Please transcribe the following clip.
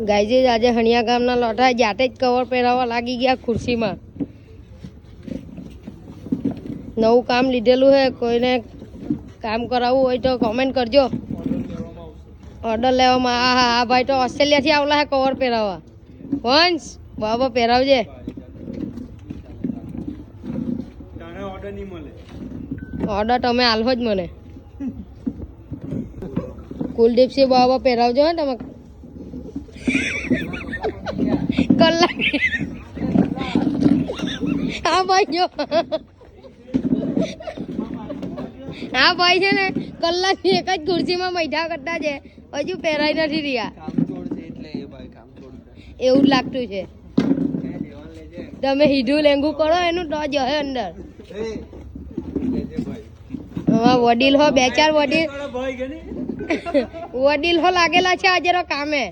ગાયજી આજે હણિયા ગામના લોઠા જાતે જ કવર પહેરાવવા લાગી ગયા ખુરશીમાં. નવું કામ લીધેલું હે. કોઈને કામ કરાવવું હોય તો કોમેન્ટ કરજો. ઓર્ડર લેવામાં. આ ભાઈ તો ઓસ્ટ્રેલિયાથી આવલા હે કવર પહેરાવવા. વંશ બાબા પહેરાવજે. ઓર્ડર તમે આલહો જ મને. કુલદીપસિંહ બાબા પહેરાવજો હે તમે. કલાક હા ભાઈ જો હા ભાઈ છે ને કલાકની એક જ ખુરશીમાં મૈઠા કરતા છે. હજુ પહેરાઈ નથી રહ્યા. એવું જ લાગતું છે. તમે હીધું લેંગું કરો એનું તો જ હે અંદર. વડીલ હો બે ચાર વડીલ હો લાગેલા છે આજે કામે.